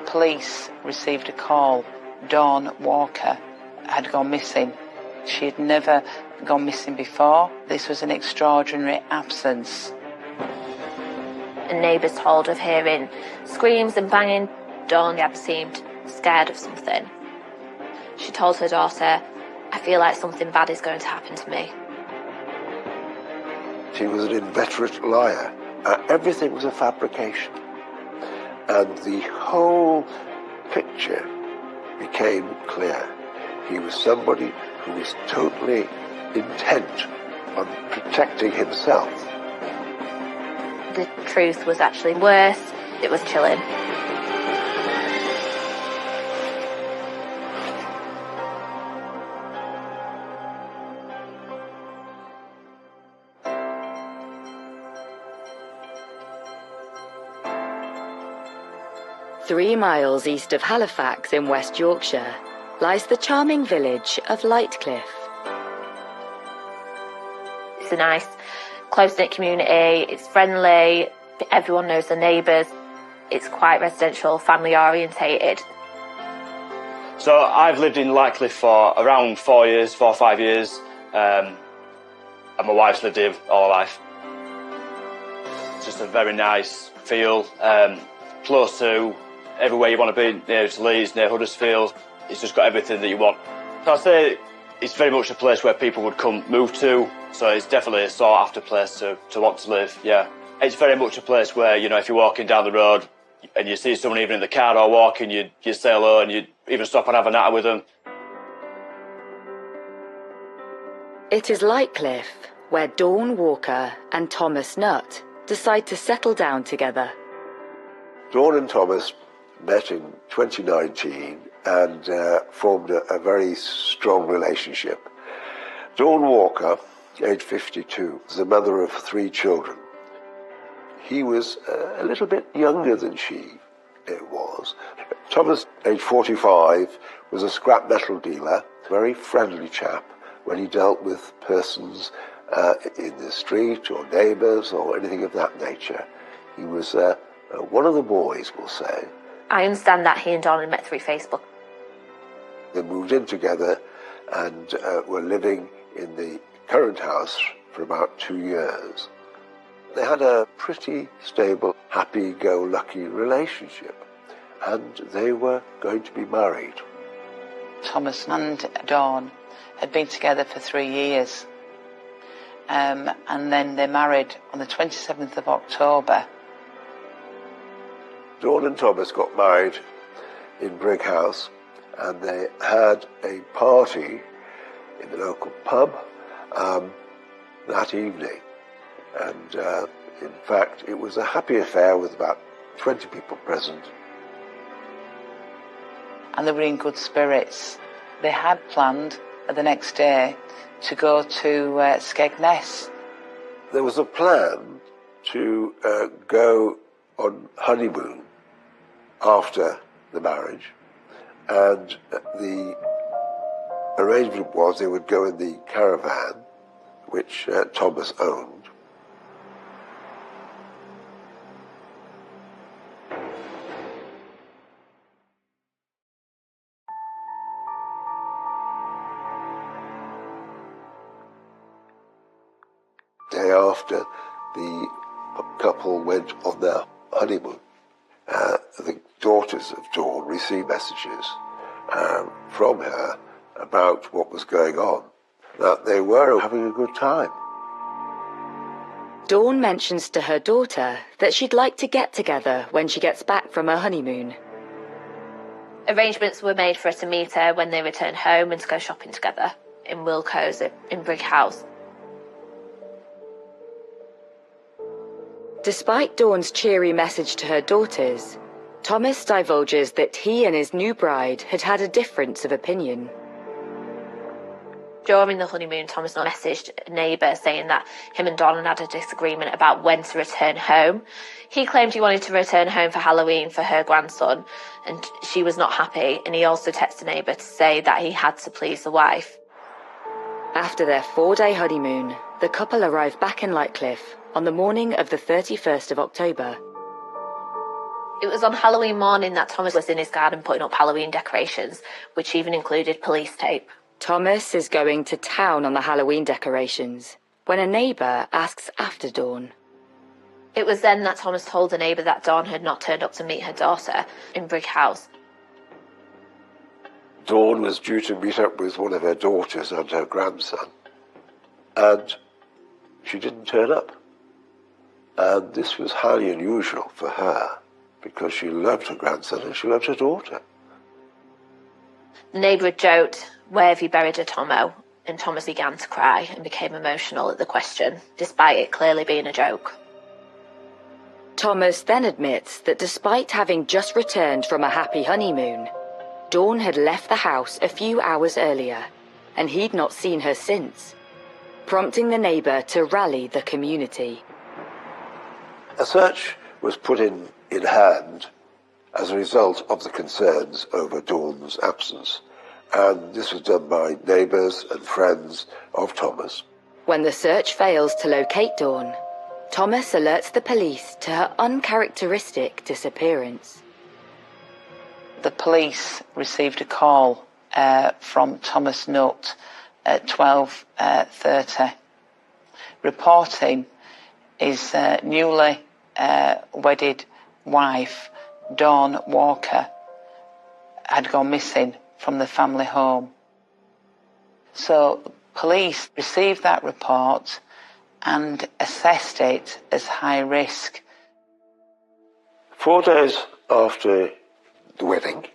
police received a call. Dawn Walker had gone missing. She had never gone missing before. This was an extraordinary absence. Neighbours told of hearing screams and banging. Dawn had seemed scared of something. She told her daughter, "I feel like something bad is going to happen to me." She was an inveterate liar. Everything was a fabrication. And the whole picture became clear. He was somebody who was totally intent on protecting himself. The truth was actually worse. It was chilling. Three miles east of Halifax in West Yorkshire lies the charming village of Lightcliffe. It's a nice, close-knit community. It's friendly. Everyone knows the neighbours. It's quite residential, family-orientated. So I've lived in Lightcliffe for around 4 or 5 years. And my wife's lived here all her life. It's just a very nice feel, close to everywhere you want to be, near to Leeds, near Huddersfield. It's just got everything that you want. So I'd say it's very much a place where people would come move to, so it's definitely a sought after place to want to live, yeah. It's very much a place where, you know, if you're walking down the road and you see someone even in the car or walking, you say hello and you even stop and have a natter with them. It is Lightcliffe where Dawn Walker and Thomas Nutt decide to settle down together. Dawn and Thomas met in 2019 and formed a very strong relationship. Dawn Walker, aged 52, was the mother of 3 children. He was a little bit younger than she was. Thomas, aged 45, was a scrap metal dealer, very friendly chap when he dealt with persons in the street or neighbours or anything of that nature. He was one of the boys, we'll say. I understand that he and Dawn had met through Facebook. They moved in together and were living in the current house for about 2 years. They had a pretty stable, happy-go-lucky relationship, and they were going to be married. Thomas and Dawn had been together for 3 years, and then they married on the 27th of October. Dawn and Thomas got married in Brigg House, and they had a party in the local pub that evening. And in fact, it was a happy affair with about 20 people present. And they were in good spirits. They had planned the next day to go to Skegness. There was a plan to go on honeymoon after the marriage, and the arrangement was they would go in the caravan, which Thomas owned. Day after the couple went on their honeymoon, the daughters of Dawn received messages from her about what was going on, that they were having a good time. Dawn mentions to her daughter that she'd like to get together when she gets back from her honeymoon. Arrangements were made for her to meet her when they returned home and to go shopping together in Wilco's in Brigg House. Despite Dawn's cheery message to her daughters, Thomas divulges that he and his new bride had had a difference of opinion. During the honeymoon, Thomas messaged a neighbour saying that him and Dawn had a disagreement about when to return home. He claimed he wanted to return home for Halloween for her grandson, and she was not happy, and he also texted a neighbour to say that he had to please the wife. After their 4-day honeymoon, the couple arrived back in Lightcliffe on the morning of the 31st of October. It was on Halloween morning that Thomas was in his garden putting up Halloween decorations, which even included police tape. Thomas is going to town on the Halloween decorations when a neighbour asks after Dawn. It was then that Thomas told a neighbour that Dawn had not turned up to meet her daughter in Brigg House. Dawn was due to meet up with one of her daughters and her grandson, and she didn't turn up. And this was highly unusual for her, because she loved her grandson and she loved her daughter. The neighbour had joked, "Where have you buried her, Tomo?" And Thomas began to cry and became emotional at the question, despite it clearly being a joke. Thomas then admits that despite having just returned from a happy honeymoon, Dawn had left the house a few hours earlier, and he'd not seen her since, prompting the neighbour to rally the community. A search was put in hand as a result of the concerns over Dawn's absence, and this was done by neighbours and friends of Thomas. When the search fails to locate Dawn, Thomas alerts the police to her uncharacteristic disappearance. The police received a call from Thomas Nutt at 12:30, reporting his newly wedded wife, Dawn Walker, had gone missing from the family home. So police received that report and assessed it as high risk. 4 days after the wedding,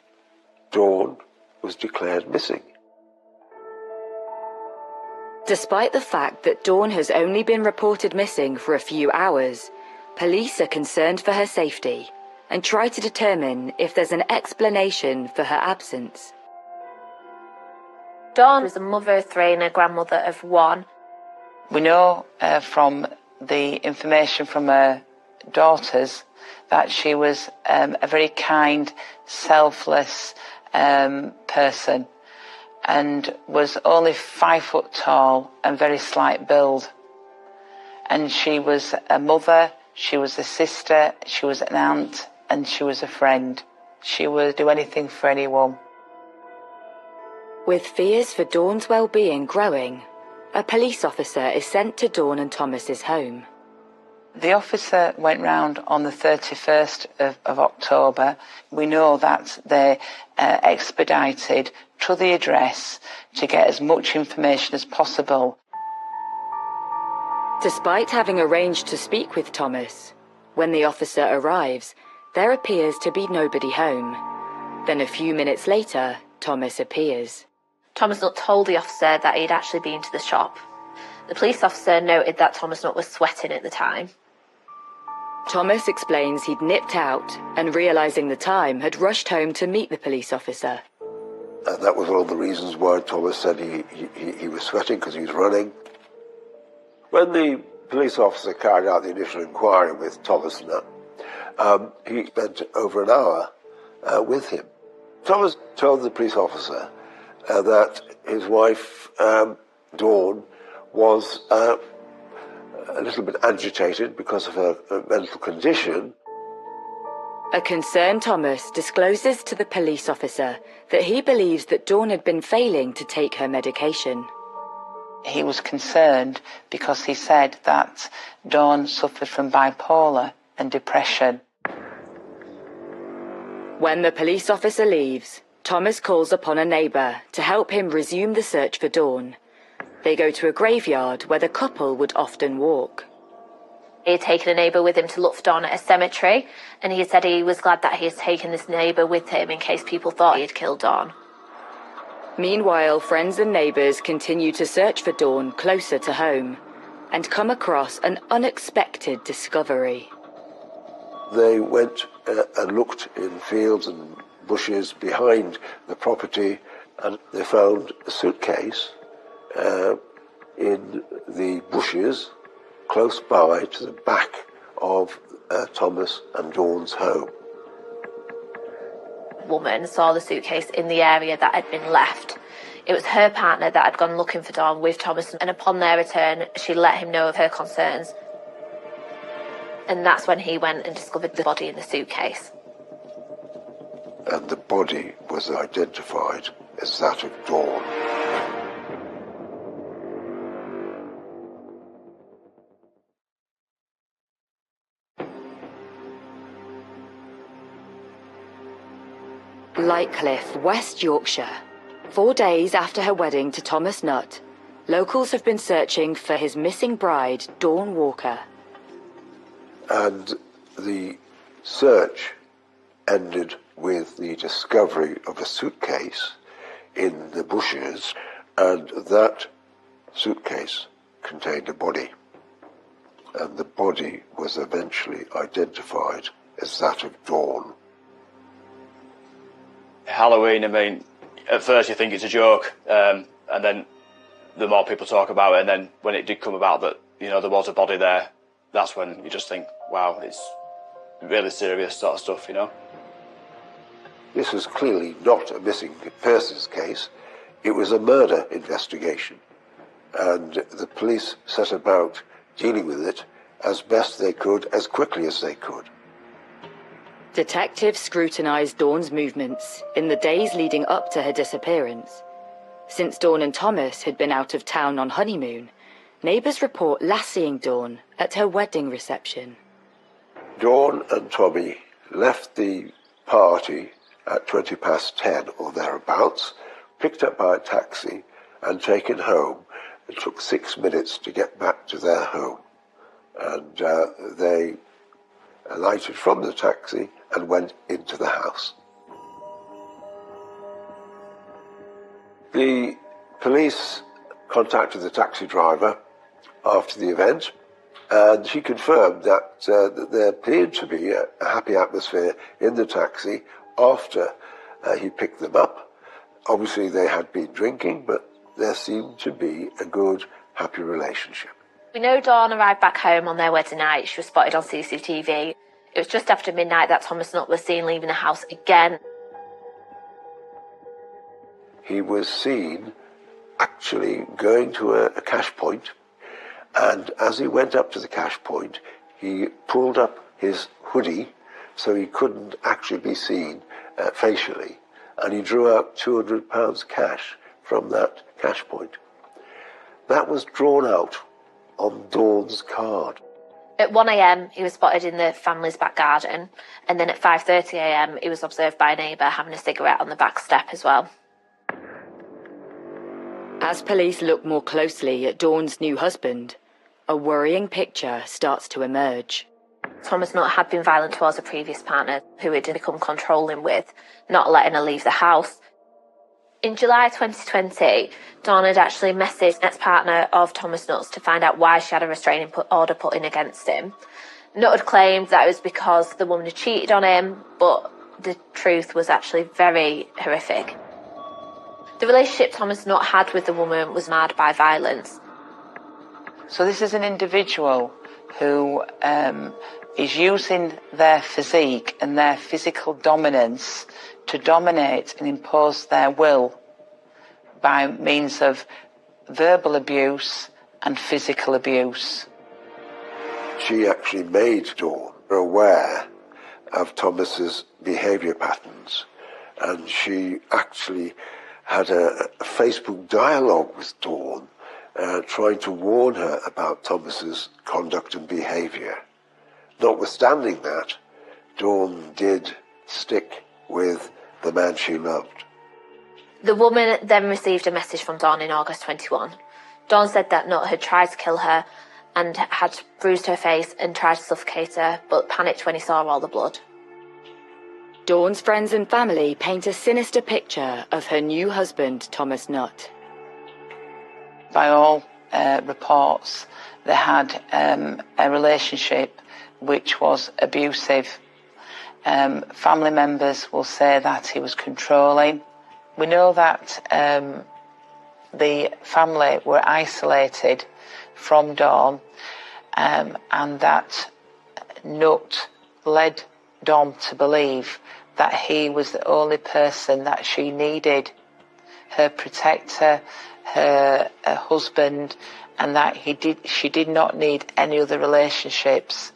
Dawn was declared missing. Despite the fact that Dawn has only been reported missing for a few hours, police are concerned for her safety and try to determine if there's an explanation for her absence. Dawn was a mother of 3 and a grandmother of 1. We know from the information from her daughters that she was a very kind, selfless person, and was only 5 foot tall and very slight build. And she was a mother, she was a sister, she was an aunt, and she was a friend. She would do anything for anyone. With fears for Dawn's well-being growing, a police officer is sent to Dawn and Thomas's home. The officer went round on the 31st of October. We know that they expedited to the address to get as much information as possible. Despite having arranged to speak with Thomas, when the officer arrives, there appears to be nobody home. Then a few minutes later, Thomas appears. Thomas Nutt told the officer that he'd actually been to the shop. The police officer noted that Thomas Nutt was sweating at the time. Thomas explains he'd nipped out and, realising the time, had rushed home to meet the police officer. And that was one of the reasons why Thomas said he was sweating, because he was running. When the police officer carried out the initial inquiry with Thomas Nutt, he spent over an hour with him. Thomas told the police officer that his wife, Dawn, was a little bit agitated because of her mental condition. A concerned Thomas discloses to the police officer that he believes that Dawn had been failing to take her medication. He was concerned because he said that Dawn suffered from bipolar and depression. When the police officer leaves, Thomas calls upon a neighbour to help him resume the search for Dawn. They go to a graveyard where the couple would often walk. He had taken a neighbour with him to look for Dawn at a cemetery, and he had said he was glad that he had taken this neighbour with him in case people thought he had killed Dawn. Meanwhile, friends and neighbours continue to search for Dawn closer to home and come across an unexpected discovery. They went and looked in fields and bushes behind the property, and they found a suitcase in the bushes close by to the back of Thomas and Dawn's home. Woman saw the suitcase in the area that had been left. It was her partner that had gone looking for Dawn with Thomas, and upon their return, she let him know of her concerns. And that's when he went and discovered the body in the suitcase. and the body was identified as that of Dawn. Lightcliffe, West Yorkshire. 4 days after her wedding to Thomas Nutt, locals have been searching for his missing bride, Dawn Walker. And the search ended with the discovery of a suitcase in the bushes, and that suitcase contained a body. And the body was eventually identified as that of Dawn. Halloween, I mean, at first you think it's a joke, and then the more people talk about it, and then when it did come about that, you know, there was a body there, that's when you just think, wow, it's really serious sort of stuff, you know. This was clearly not a missing persons case. It was a murder investigation, and the police set about dealing with it as best they could, as quickly as they could. Detectives scrutinised Dawn's movements in the days leading up to her disappearance. Since Dawn and Thomas had been out of town on honeymoon, neighbours report last seeing Dawn at her wedding reception. Dawn and Tommy left the party at 10:20 or thereabouts, picked up by a taxi and taken home. It took 6 minutes to get back to their home, and they alighted from the taxi and went into the house. The police contacted the taxi driver after the event, and he confirmed that there appeared to be a happy atmosphere in the taxi after he picked them up. Obviously they had been drinking, but there seemed to be a good, happy relationship. We know Dawn arrived back home on their wedding night. She was spotted on CCTV. It was just after midnight that Thomas Nutt was seen leaving the house again. He was seen actually going to a cash point, and as he went up to the cash point, he pulled up his hoodie so he couldn't actually be seen facially, and he drew out £200 cash from that cash point. That was drawn out on Dawn's card. At 1 a.m, he was spotted in the family's back garden, and then at 5:30 a.m, he was observed by a neighbour having a cigarette on the back step as well. As police look more closely at Dawn's new husband, a worrying picture starts to emerge. Thomas Nutt had been violent towards a previous partner who had become controlling with, not letting her leave the house. In July 2020, Dawn had actually messaged the ex-partner of Thomas Nutt's to find out why she had a restraining order put in against him. Nutt had claimed that it was because the woman had cheated on him, but the truth was actually very horrific. The relationship Thomas Nutt had with the woman was marred by violence. So this is an individual who is using their physique and their physical dominance to dominate and impose their will by means of verbal abuse and physical abuse. She actually made Dawn aware of Thomas's behaviour patterns, and she actually had a Facebook dialogue with Dawn, trying to warn her about Thomas's conduct and behaviour. Notwithstanding that, Dawn did stick with the man she loved. The woman then received a message from Dawn in August 21. Dawn said that Nutt had tried to kill her and had bruised her face and tried to suffocate her, but panicked when he saw all the blood. Dawn's friends and family paint a sinister picture of her new husband, Thomas Nutt. By all reports, they had a relationship which was abusive. Family members will say that he was controlling. We know that the family were isolated from Dawn, and that Nutt led Dawn to believe that he was the only person that she needed, her protector, her husband, and that she did not need any other relationships.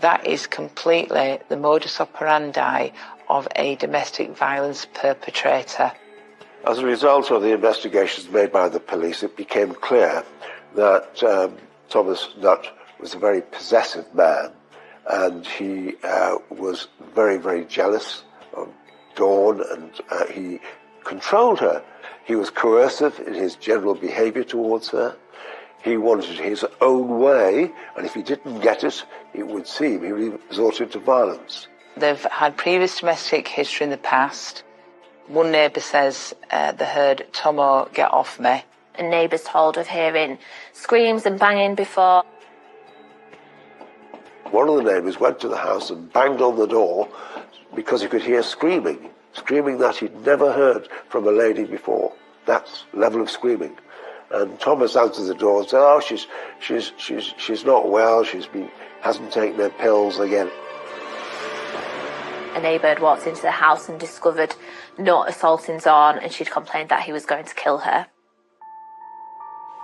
That is completely the modus operandi of a domestic violence perpetrator. As a result of the investigations made by the police, it became clear that Thomas Nutt was a very possessive man, and he was very, very jealous of Dawn, and he controlled her. He was coercive in his general behaviour towards her. He wanted his own way, and if he didn't get it, it would seem he resorted to violence. They've had previous domestic history in the past. One neighbour says they heard Tomo get off me. And neighbours told of hearing screams and banging before. One of the neighbours went to the house and banged on the door because he could hear screaming that he'd never heard from a lady before. That level of screaming. And Thomas answered the door and said, "Oh, she's not well. Hasn't taken her pills again." A neighbour had walked into the house and discovered Nutt assaulting Dawn, and she'd complained that he was going to kill her.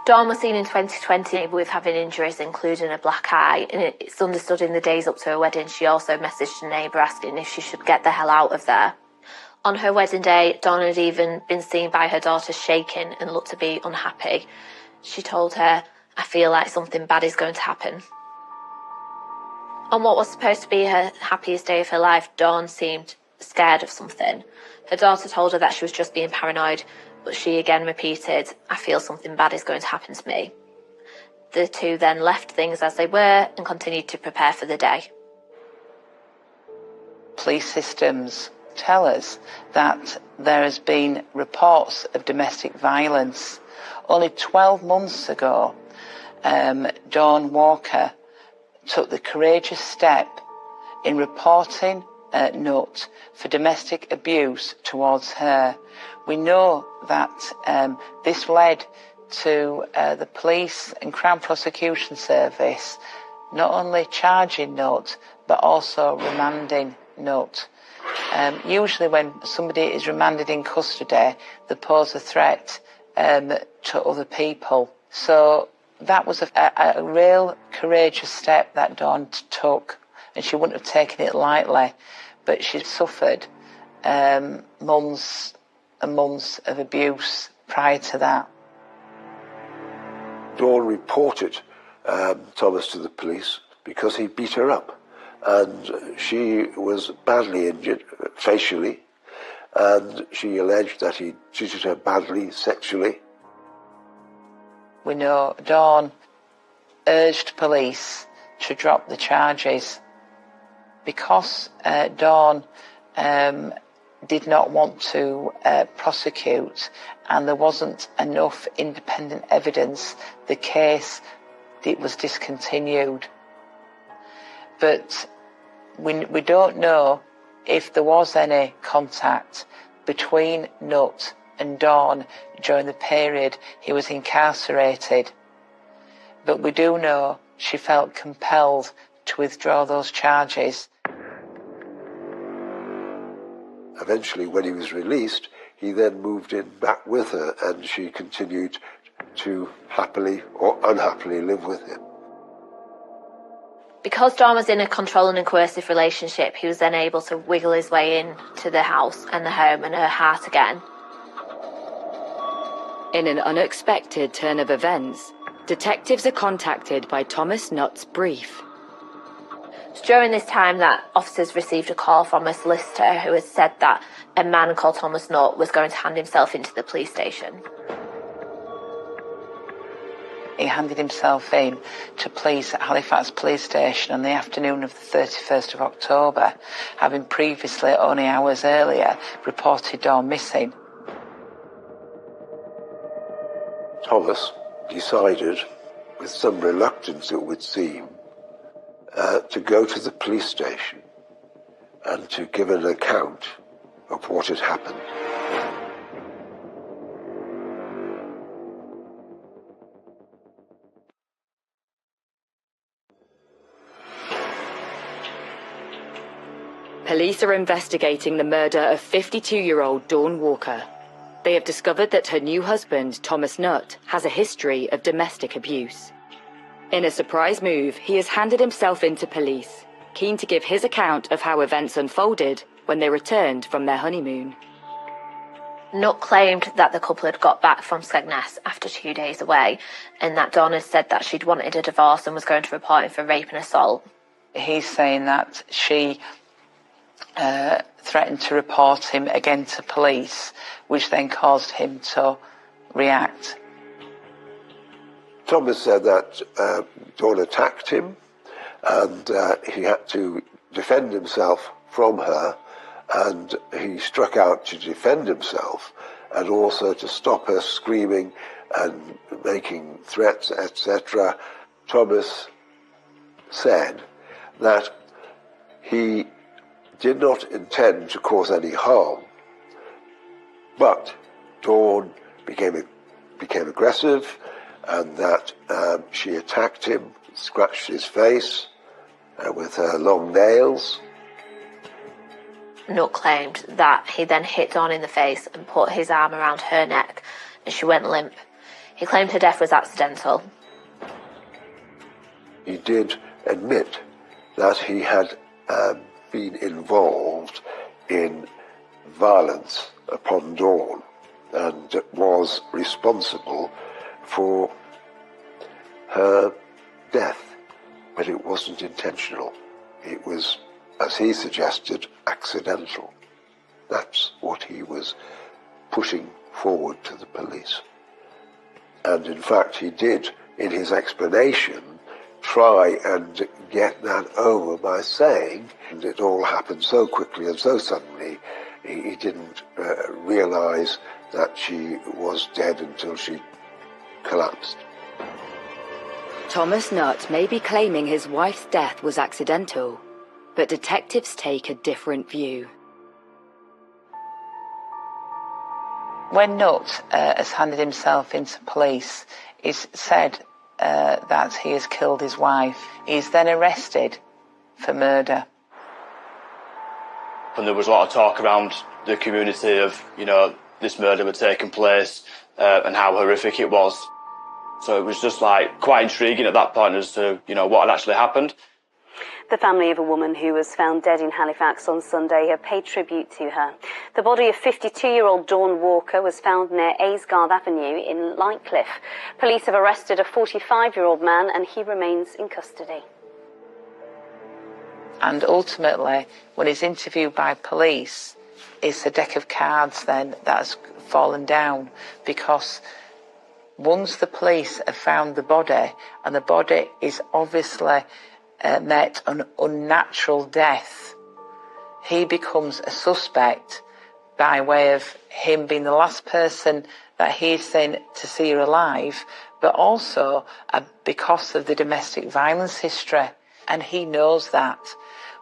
Dawn was seen in 2020 with having injuries including a black eye, and it's understood in the days up to her wedding she also messaged a neighbour asking if she should get the hell out of there. On her wedding day, Dawn had even been seen by her daughter shaking and looked to be unhappy. She told her, "I feel like something bad is going to happen." On what was supposed to be her happiest day of her life, Dawn seemed scared of something. Her daughter told her that she was just being paranoid, but she again repeated, "I feel something bad is going to happen to me." The two then left things as they were and continued to prepare for the day. Police systems tell us that there has been reports of domestic violence. Only 12 months ago, Dawn Walker took the courageous step in reporting Nutt for domestic abuse towards her. We know that this led to the police and Crown Prosecution Service not only charging Nutt but also remanding Nutt. Usually when somebody is remanded in custody, they pose a threat to other people. So that was a real courageous step that Dawn took, and she wouldn't have taken it lightly, but she suffered months and months of abuse prior to that. Dawn reported Thomas to the police because he beat her up, and she was badly injured facially, and she alleged that he treated her badly sexually. We know Dawn urged police to drop the charges because Dawn did not want to prosecute, and there wasn't enough independent evidence. The case was discontinued. But we don't know if there was any contact between Nutt and Dawn during the period he was incarcerated. But we do know she felt compelled to withdraw those charges. Eventually, when he was released, he then moved in back with her, and she continued to happily or unhappily live with him. Because Dawn was in a controlling and coercive relationship, he was then able to wiggle his way into the house and the home and her heart again. In an unexpected turn of events, detectives are contacted by Thomas Nutt's brief. It's during this time that officers received a call from a solicitor who had said that a man called Thomas Nutt was going to hand himself into the police station. He handed himself in to police at Halifax Police Station on the afternoon of the 31st of October, having previously, only hours earlier, reported Dawn missing. Thomas decided, with some reluctance it would seem, to go to the police station and to give an account of what had happened. Police are investigating the murder of 52-year-old Dawn Walker. They have discovered that her new husband, Thomas Nutt, has a history of domestic abuse. In a surprise move, he has handed himself in to police, keen to give his account of how events unfolded when they returned from their honeymoon. Nutt claimed that the couple had got back from Skegness after 2 days away, and that Dawn had said that she'd wanted a divorce and was going to report him for rape and assault. He's saying that she threatened to report him again to police, which then caused him to react. Thomas said that Dawn attacked him and he had to defend himself from her, and he struck out to defend himself and also to stop her screaming and making threats, etc. Thomas said that he did not intend to cause any harm, but Dawn became aggressive, and that she attacked him, scratched his face with her long nails. Nutt claimed that he then hit Dawn in the face and put his arm around her neck, and she went limp. He claimed her death was accidental. He did admit that he had been involved in violence upon Dawn and was responsible for her death, but it wasn't intentional. It was, as he suggested, accidental. That's what he was pushing forward to the police. And in fact, he did, in his explanation, try and get that over by saying it all happened so quickly and so suddenly, he didn't realise that she was dead until she collapsed. Thomas Nutt may be claiming his wife's death was accidental, but detectives take a different view. When Nutt has handed himself into police, it's said that he has killed his wife. He's then arrested for murder. And there was a lot of talk around the community of, this murder had taken place and how horrific it was. So it was just quite intriguing at that point as to, what had actually happened. The family of a woman who was found dead in Halifax on Sunday have paid tribute to her. The body of 52-year-old Dawn Walker was found near Aysgarth Avenue in Lightcliffe. Police have arrested a 45-year-old man and he remains in custody. And ultimately, when he's interviewed by police, it's a deck of cards then that's fallen down, because once the police have found the body, and the body is obviously met an unnatural death, he becomes a suspect by way of him being the last person that he's seen to see her alive, but also because of the domestic violence history. And he knows that,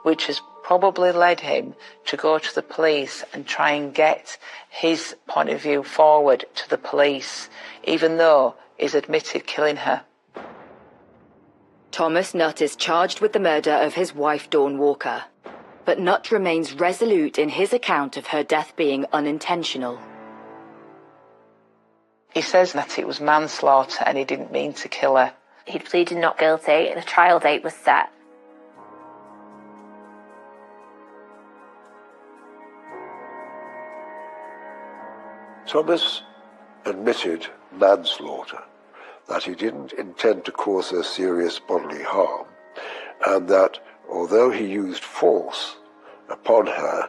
which has probably led him to go to the police and try and get his point of view forward to the police, even though he's admitted killing her. Thomas Nutt is charged with the murder of his wife Dawn Walker, but Nutt remains resolute in his account of her death being unintentional. He says that it was manslaughter and he didn't mean to kill her. He'd pleaded not guilty and a trial date was set. Thomas admitted manslaughter, that he didn't intend to cause her serious bodily harm, and that although he used force upon her,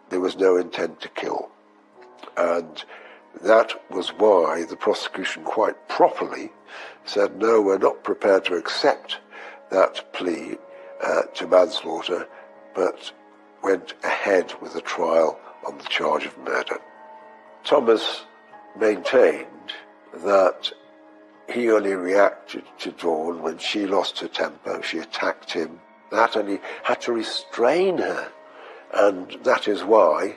there was no intent to kill. And that was why the prosecution quite properly said, no, we're not prepared to accept that plea to manslaughter, but went ahead with a trial on the charge of murder. Thomas maintained that he only reacted to Dawn when she lost her temper, she attacked him, and he had to restrain her. And that is why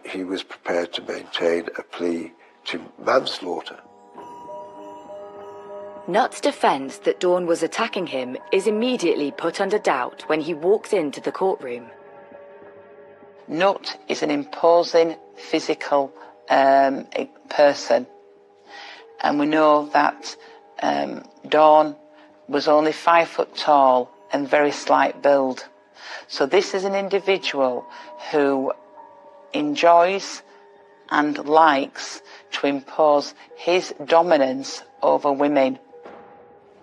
he was prepared to maintain a plea to manslaughter. Nutt's defence that Dawn was attacking him is immediately put under doubt when he walks into the courtroom. Nutt is an imposing physical person, and we know that Dawn was only 5 foot tall and very slight build. So this is an individual who enjoys and likes to impose his dominance over women.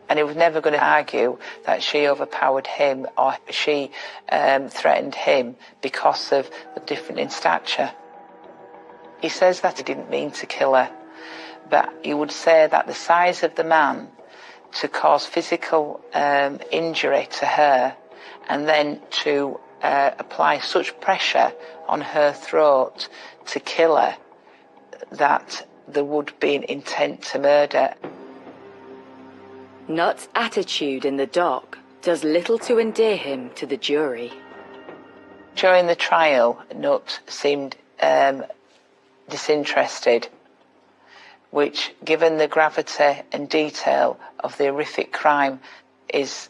And he was never going to argue that she overpowered him or she threatened him because of the difference in stature. He says that he didn't mean to kill her, but he would say that the size of the man to cause physical injury to her and then to apply such pressure on her throat to kill her that there would be an intent to murder. Nutt's attitude in the dock does little to endear him to the jury. During the trial, Nutt seemed disinterested, which, given the gravity and detail of the horrific crime, is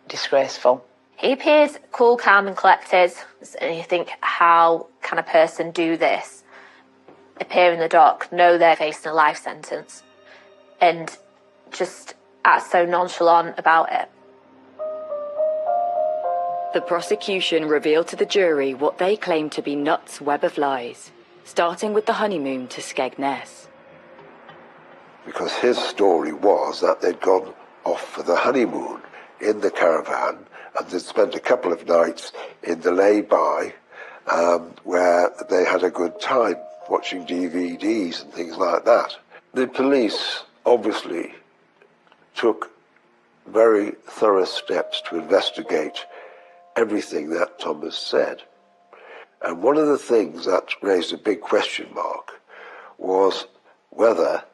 disgraceful. He appears cool, calm and collected, and you think, how can a person do this? Appear in the dock, know they're facing a life sentence, and just act so nonchalant about it. The prosecution revealed to the jury what they claimed to be Nutt's web of lies, starting with the honeymoon to Skegness. Because his story was that they'd gone off for the honeymoon in the caravan and they'd spent a couple of nights in the lay-by where they had a good time watching DVDs and things like that. The police obviously took very thorough steps to investigate everything that Thomas said. And one of the things that raised a big question mark was whether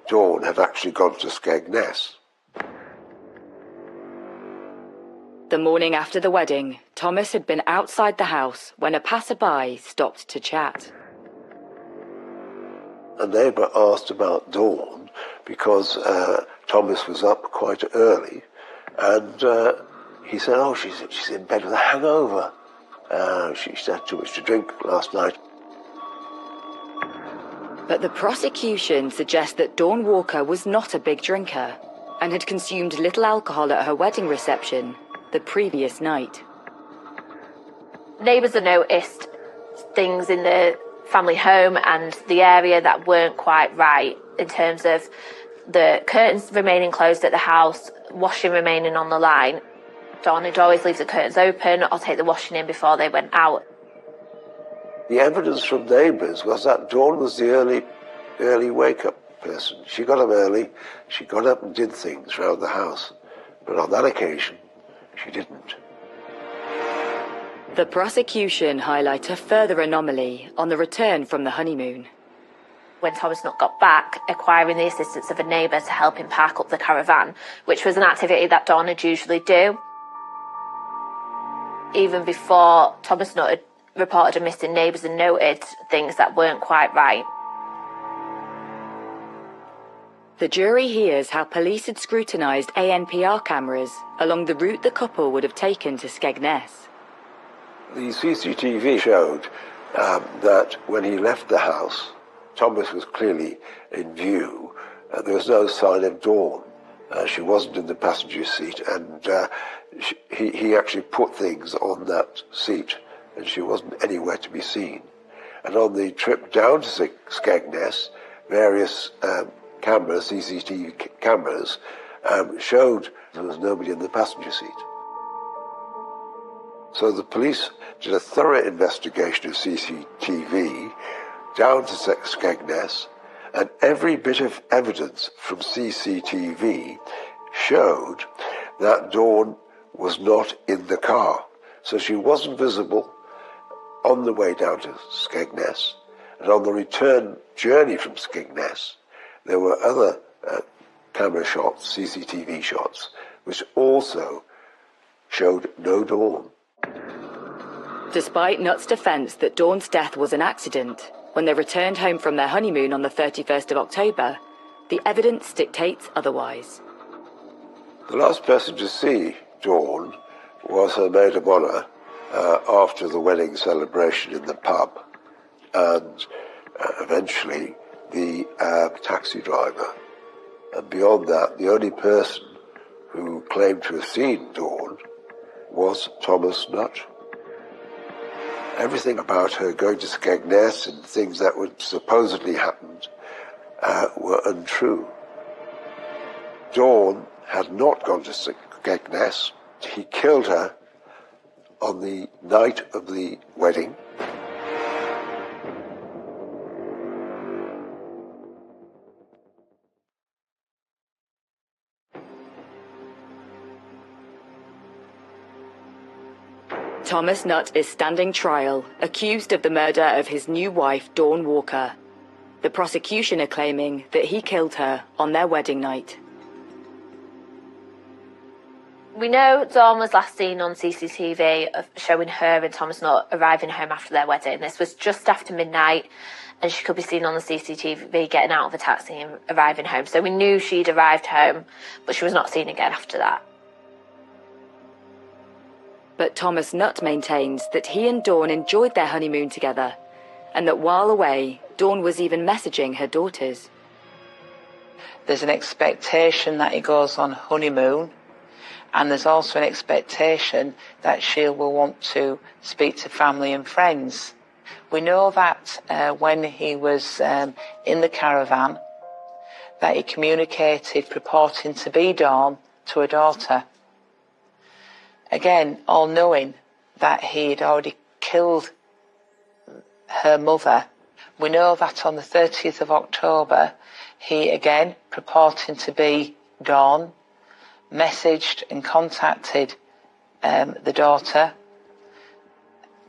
Dawn had actually gone to Skegness. The morning after the wedding, Thomas had been outside the house when a passerby stopped to chat. A neighbour asked about Dawn because Thomas was up quite early, and he said, "Oh, she's in bed with a hangover. She's had too much to drink last night." But the prosecution suggests that Dawn Walker was not a big drinker and had consumed little alcohol at her wedding reception the previous night. Neighbours had noticed things in the family home and the area that weren't quite right, in terms of the curtains remaining closed at the house, washing remaining on the line. Dawn would always leave the curtains open or take the washing in before they went out. The evidence from neighbours was that Dawn was the early wake-up person. She got up early, she got up and did things around the house. But on that occasion, she didn't. The prosecution highlight a further anomaly on the return from the honeymoon. When Thomas Nutt got back, acquiring the assistance of a neighbour to help him park up the caravan, which was an activity that Dawn would usually do. Even before Thomas Nutt had reported a missing, neighbours had noted things that weren't quite right. The jury hears how police had scrutinised ANPR cameras along the route the couple would have taken to Skegness. The CCTV showed that when he left the house, Thomas was clearly in view. There was no sign of Dawn. She wasn't in the passenger seat, and he actually put things on that seat, and she wasn't anywhere to be seen. And on the trip down to Skegness, various cameras, CCTV cameras, showed there was nobody in the passenger seat. So the police did a thorough investigation of CCTV down to Skegness, and every bit of evidence from CCTV showed that Dawn was not in the car. So she wasn't visible on the way down to Skegness, and on the return journey from Skegness, there were other camera shots, CCTV shots, which also showed no Dawn. Despite Nutt's defence that Dawn's death was an accident, when they returned home from their honeymoon on the 31st of October, the evidence dictates otherwise. The last person to see Dawn was her maid of honour after the wedding celebration in the pub, and eventually the taxi driver. And beyond that, the only person who claimed to have seen Dawn was Thomas Nutt. Everything about her going to Skegness and things that would supposedly happened were untrue. Dawn had not gone to Skegness. He killed her on the night of the wedding. Thomas Nutt is standing trial, accused of the murder of his new wife, Dawn Walker. The prosecution are claiming that he killed her on their wedding night. We know Dawn was last seen on CCTV of showing her and Thomas Nutt arriving home after their wedding. This was just after midnight, and she could be seen on the CCTV getting out of a taxi and arriving home. So we knew she'd arrived home, but she was not seen again after that. But Thomas Nutt maintains that he and Dawn enjoyed their honeymoon together, and that while away, Dawn was even messaging her daughters. There's an expectation that he goes on honeymoon, and there's also an expectation that she will want to speak to family and friends. We know that when he was in the caravan, that he communicated purporting to be Dawn to a daughter. Again, all knowing that he had already killed her mother. We know that on the 30th of October, he again, purporting to be Dawn, messaged and contacted the daughter,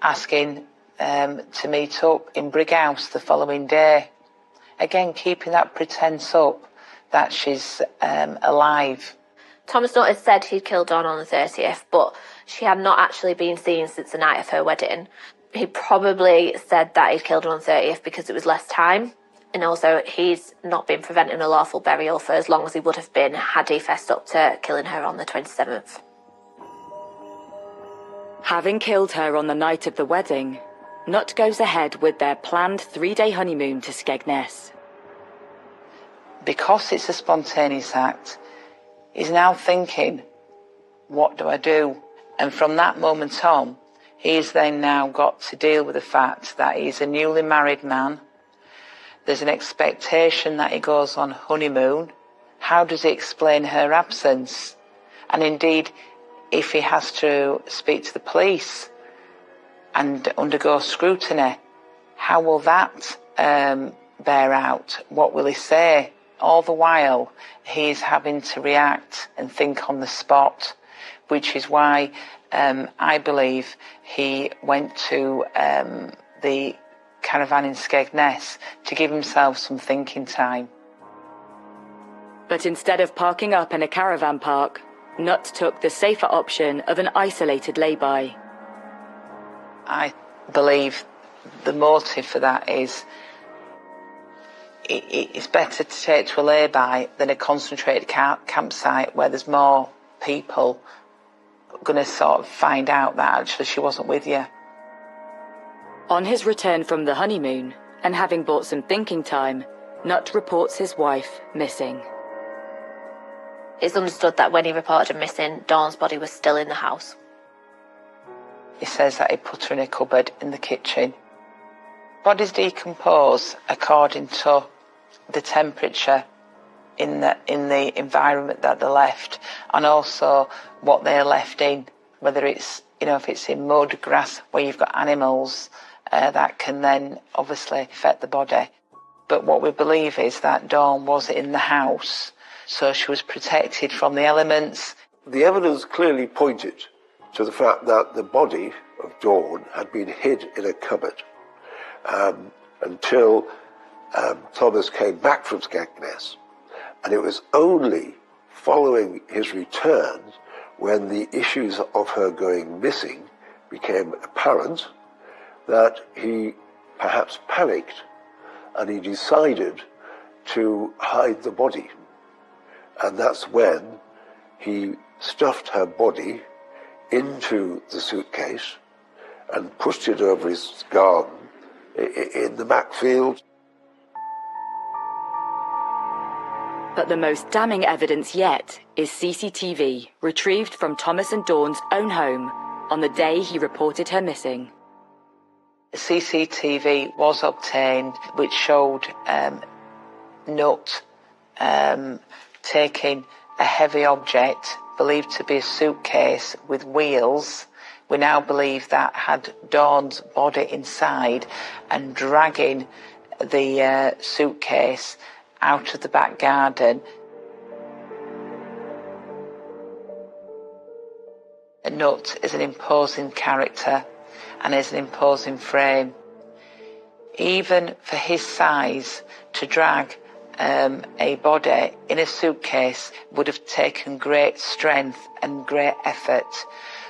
asking to meet up in Brighouse the following day. Again, keeping that pretense up that she's alive. Thomas Nutt had said he'd killed Dawn on the 30th, but she had not actually been seen since the night of her wedding. He probably said that he'd killed her on the 30th because it was less time, and also he's not been preventing a lawful burial for as long as he would have been had he fessed up to killing her on the 27th. Having killed her on the night of the wedding, Nutt goes ahead with their planned 3-day honeymoon to Skegness. Because it's a spontaneous act, he's now thinking, what do I do? And from that moment on, he's then now got to deal with the fact that he's a newly married man. There's an expectation that he goes on honeymoon. How does he explain her absence? And indeed, if he has to speak to the police and undergo scrutiny, how will that bear out? What will he say? All the while, he's having to react and think on the spot, which is why I believe he went to the caravan in Skegness to give himself some thinking time. But instead of parking up in a caravan park, Nutt took the safer option of an isolated lay-by. I believe the motive for that is it's better to take to a lay-by than a concentrated campsite where there's more people going to sort of find out that actually she wasn't with you. On his return from the honeymoon, and having bought some thinking time, Nutt reports his wife missing. It's understood that when he reported her missing, Dawn's body was still in the house. He says that he put her in a cupboard in the kitchen. Bodies decompose according to the temperature in the environment that they're left, and also what they're left in, whether it's, if it's in mud, grass, where you've got animals, that can then obviously affect the body. But what we believe is that Dawn was in the house, so she was protected from the elements. The evidence clearly pointed to the fact that the body of Dawn had been hid in a cupboard until Thomas came back from Skegness. And it was only following his return, when the issues of her going missing became apparent, that he perhaps panicked and he decided to hide the body. And that's when he stuffed her body into the suitcase and pushed it over his garden in the backfield. But the most damning evidence yet is CCTV retrieved from Thomas and Dawn's own home on the day he reported her missing. CCTV was obtained which showed Nutt taking a heavy object believed to be a suitcase with wheels. We now believe that had Dawn's body inside and dragging the suitcase out of the back garden. Nutt is an imposing character and is an imposing frame. Even for his size, to drag a body in a suitcase would have taken great strength and great effort.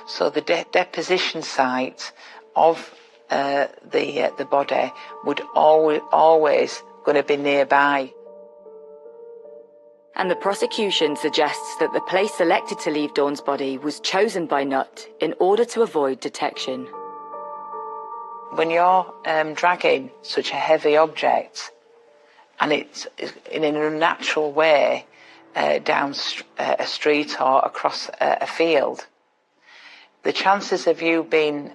So the deposition site of the body would always going to be nearby. And the prosecution suggests that the place selected to leave Dawn's body was chosen by Nutt in order to avoid detection. When you're dragging such a heavy object, and it's in an unnatural way down a street or across a field, the chances of you being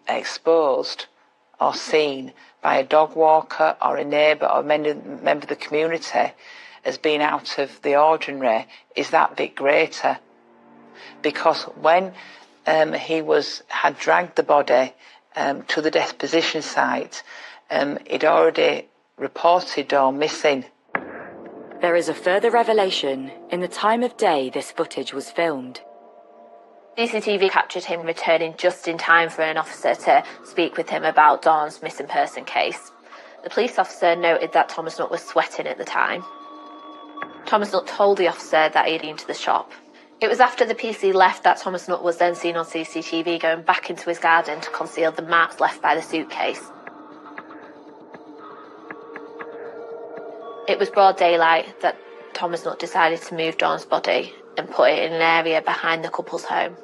exposed or seen by a dog walker or a neighbour or a member of the community as being out of the ordinary is that bit greater. Because when he had dragged the body to the deposition site, he'd already reported Dawn missing. There is a further revelation in the time of day this footage was filmed. CCTV captured him returning just in time for an officer to speak with him about Dawn's missing person case. The police officer noted that Thomas Nutt was sweating at the time. Thomas Nutt told the officer that he had been to the shop. It was after the PC left that Thomas Nutt was then seen on CCTV going back into his garden to conceal the marks left by the suitcase. It was broad daylight that Thomas Nutt decided to move Dawn's body and put it in an area behind the couple's home.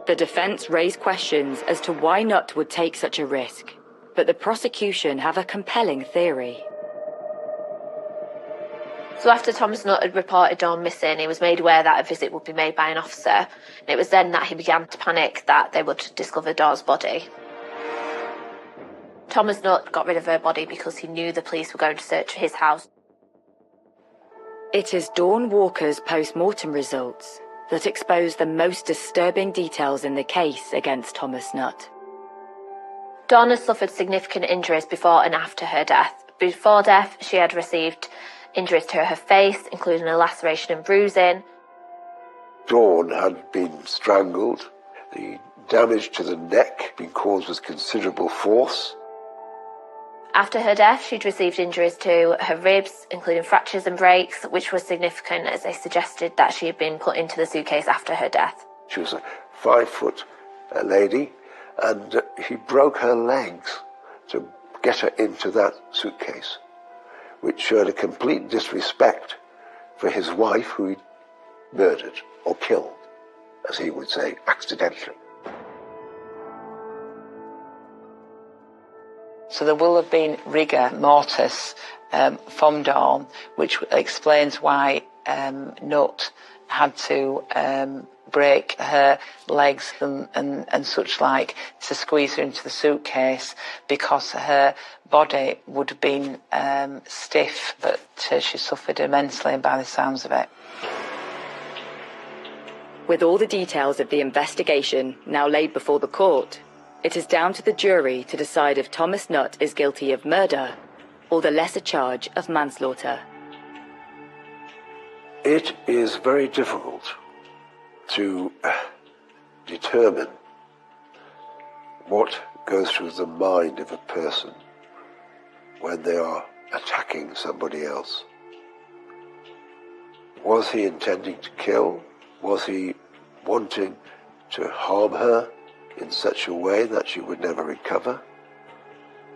The defence raised questions as to why Nutt would take such a risk, but the prosecution have a compelling theory. So after Thomas Nutt had reported Dawn missing, he was made aware that a visit would be made by an officer, and it was then that he began to panic that they would discover Dawn's body. Thomas Nutt got rid of her body because he knew the police were going to search his house. It is Dawn Walker's post-mortem results that expose the most disturbing details in the case against Thomas Nutt. Dawn has suffered significant injuries before and after her death. Before death, she had received injuries to her face, including a laceration and bruising. Dawn had been strangled. The damage to the neck had been caused with considerable force. After her death, she'd received injuries to her ribs, including fractures and breaks, which was significant as they suggested that she had been put into the suitcase after her death. She was a 5-foot lady, and he broke her legs to get her into that suitcase, which showed a complete disrespect for his wife, who he murdered or killed, as he would say, accidentally. So there will have been rigor mortis from Dawn, which explains why Nutt had to break her legs and such like to squeeze her into the suitcase, because her body would have been stiff, but she suffered immensely by the sounds of it. With all the details of the investigation now laid before the court, it is down to the jury to decide if Thomas Nutt is guilty of murder or the lesser charge of manslaughter. It is very difficult to determine what goes through the mind of a person when they are attacking somebody else. Was he intending to kill? Was he wanting to harm her in such a way that she would never recover?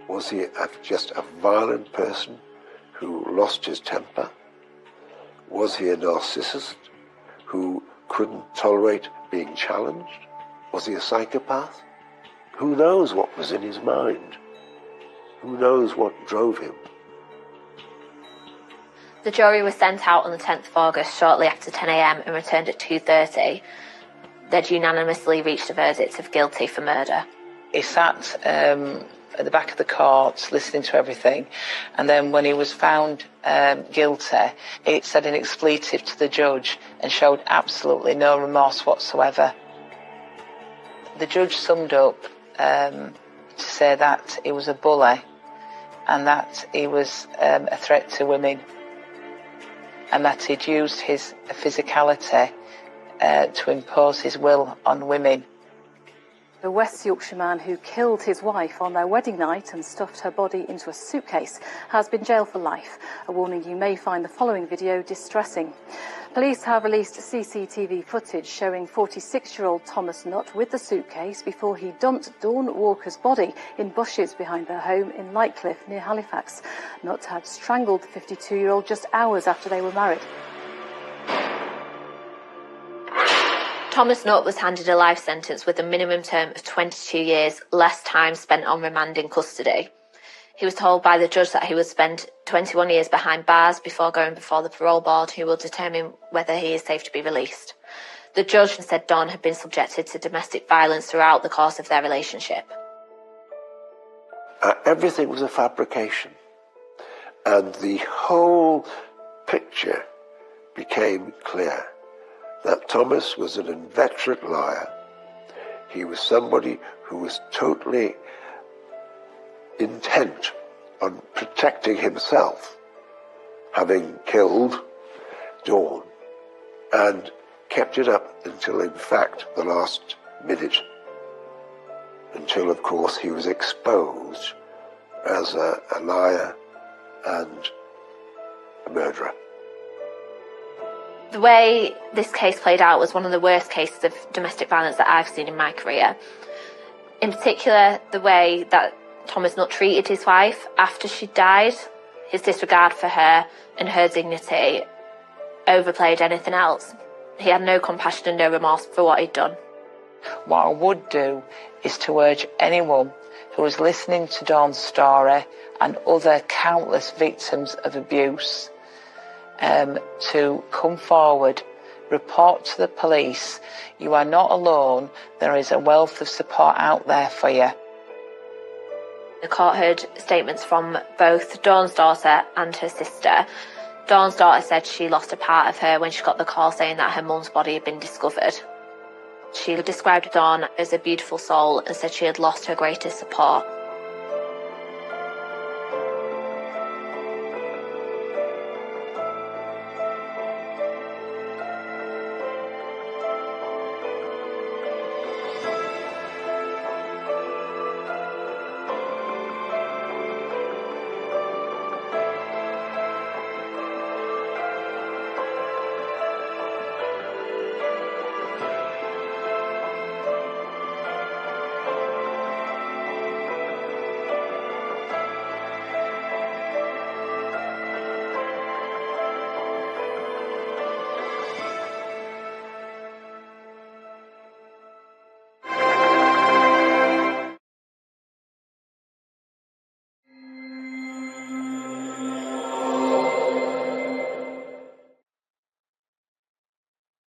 Was he just a violent person who lost his temper? Was he a narcissist who couldn't tolerate being challenged? Was he a psychopath? Who knows what was in his mind? Who knows what drove him? The jury was sent out on the 10th of August shortly after 10 a.m. and returned at 2:30. They'd unanimously reached a verdict of guilty for murder. He sat at the back of the court listening to everything, and then when he was found guilty, it said an expletive to the judge and showed absolutely no remorse whatsoever. The judge summed up to say that he was a bully and that he was a threat to women, and that he'd used his physicality to impose his will on women. The West Yorkshire man who killed his wife on their wedding night and stuffed her body into a suitcase has been jailed for life. A warning: you may find the following video distressing. Police have released CCTV footage showing 46-year-old Thomas Nutt with the suitcase before he dumped Dawn Walker's body in bushes behind their home in Lightcliffe near Halifax. Nutt had strangled the 52-year-old just hours after they were married. Thomas Nutt was handed a life sentence with a minimum term of 22 years, less time spent on remand in custody. He was told by the judge that he would spend 21 years behind bars before going before the parole board, who will determine whether he is safe to be released. The judge said Dawn had been subjected to domestic violence throughout the course of their relationship. Everything was a fabrication, and the whole picture became clear. That Thomas was an inveterate liar. He was somebody who was totally intent on protecting himself, having killed Dawn, and kept it up until, in fact, the last minute, until, of course, he was exposed as a liar and a murderer. The way this case played out was one of the worst cases of domestic violence that I've seen in my career. In particular, the way that Thomas Nutt treated his wife after she died, his disregard for her and her dignity overplayed anything else. He had no compassion and no remorse for what he'd done. What I would do is to urge anyone who is listening to Dawn's story and other countless victims of abuse to come forward, report to the police. You are not alone. There is a wealth of support out there for you. The court heard statements from both Dawn's daughter and her sister. Dawn's daughter said she lost a part of her when she got the call saying that her mum's body had been discovered. She described Dawn as a beautiful soul and said she had lost her greatest support.